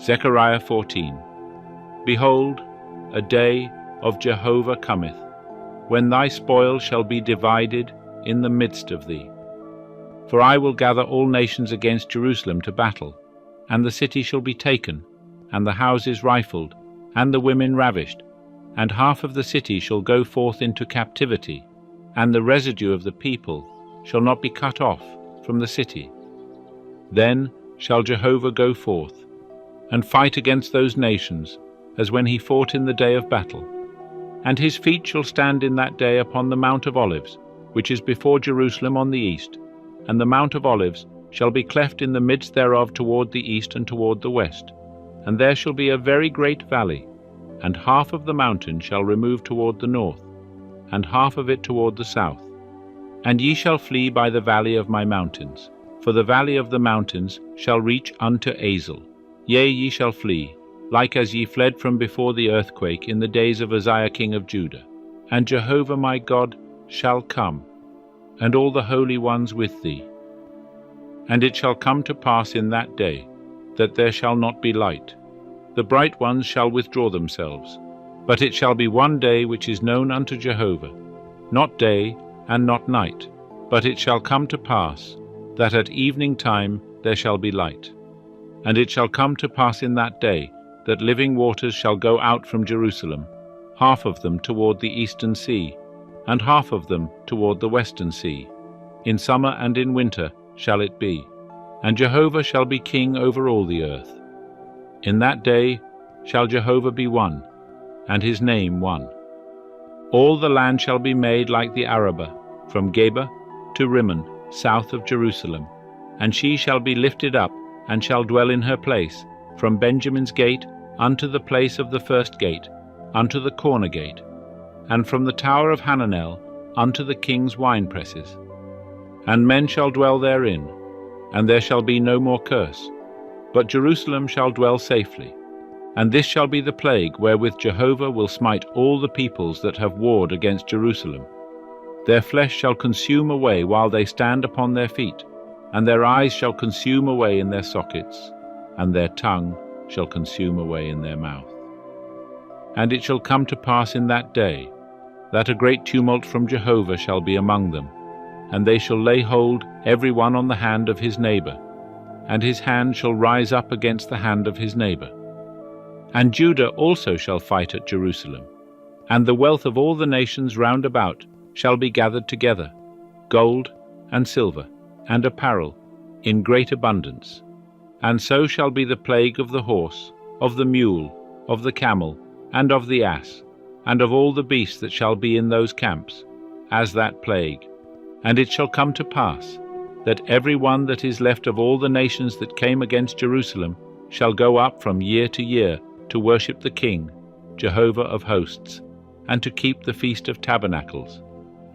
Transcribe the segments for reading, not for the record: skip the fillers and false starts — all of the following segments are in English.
Zechariah 14. Behold, a day of Jehovah cometh, when thy spoil shall be divided in the midst of thee. For I will gather all nations against Jerusalem to battle, and the city shall be taken, and the houses rifled, and the women ravished, and half of the city shall go forth into captivity, and the residue of the people shall not be cut off from the city. Then shall Jehovah go forth, and fight against those nations, as when he fought in the day of battle. And his feet shall stand in that day upon the Mount of Olives, which is before Jerusalem on the east, and the Mount of Olives shall be cleft in the midst thereof toward the east and toward the west. And there shall be a very great valley, and half of the mountain shall remove toward the north, and half of it toward the south. And ye shall flee by the valley of my mountains, for the valley of the mountains shall reach unto Azel. Yea, ye shall flee, like as ye fled from before the earthquake in the days of Uzziah king of Judah. And Jehovah my God shall come, and all the holy ones with thee. And it shall come to pass in that day, that there shall not be light. The bright ones shall withdraw themselves. But it shall be one day which is known unto Jehovah, not day and not night. But it shall come to pass, that at evening time there shall be light. And it shall come to pass in that day, that living waters shall go out from Jerusalem, half of them toward the eastern sea, and half of them toward the western sea. In summer and in winter shall it be. And Jehovah shall be king over all the earth. In that day shall Jehovah be one, and his name one. All the land shall be made like the Arabah, from Geba to Rimmon, south of Jerusalem. And she shall be lifted up, and shall dwell in her place, from Benjamin's gate unto the place of the first gate, unto the corner gate, and from the tower of Hananel unto the king's winepresses. And men shall dwell therein, and there shall be no more curse, but Jerusalem shall dwell safely. And this shall be the plague wherewith Jehovah will smite all the peoples that have warred against Jerusalem. Their flesh shall consume away while they stand upon their feet, and their eyes shall consume away in their sockets, and their tongue shall consume away in their mouth. And it shall come to pass in that day, that a great tumult from Jehovah shall be among them, and they shall lay hold every one on the hand of his neighbor, and his hand shall rise up against the hand of his neighbor. And Judah also shall fight at Jerusalem, and the wealth of all the nations round about shall be gathered together, gold and silver, and apparel, in great abundance. And so shall be the plague of the horse, of the mule, of the camel, and of the ass, and of all the beasts that shall be in those camps, as that plague. And it shall come to pass, that every one that is left of all the nations that came against Jerusalem shall go up from year to year to worship the King, Jehovah of hosts, and to keep the Feast of Tabernacles.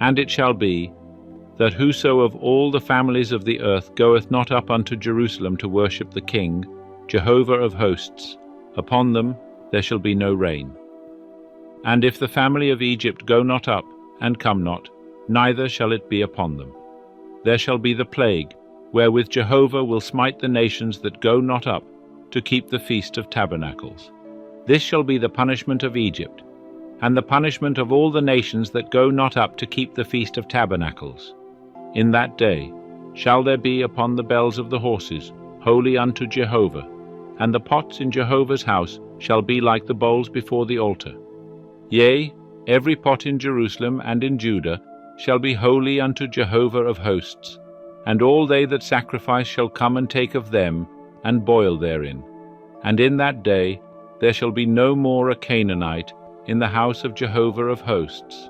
And it shall be, that whoso of all the families of the earth goeth not up unto Jerusalem to worship the King, Jehovah of hosts, upon them there shall be no rain. And if the family of Egypt go not up, and come not, neither shall it be upon them. There shall be the plague, wherewith Jehovah will smite the nations that go not up, to keep the Feast of Tabernacles. This shall be the punishment of Egypt, and the punishment of all the nations that go not up to keep the Feast of Tabernacles. In that day shall there be upon the bells of the horses, holy unto Jehovah, and the pots in Jehovah's house shall be like the bowls before the altar. Yea, every pot in Jerusalem and in Judah shall be holy unto Jehovah of hosts, and all they that sacrifice shall come and take of them, and boil therein. And in that day there shall be no more a Canaanite in the house of Jehovah of hosts.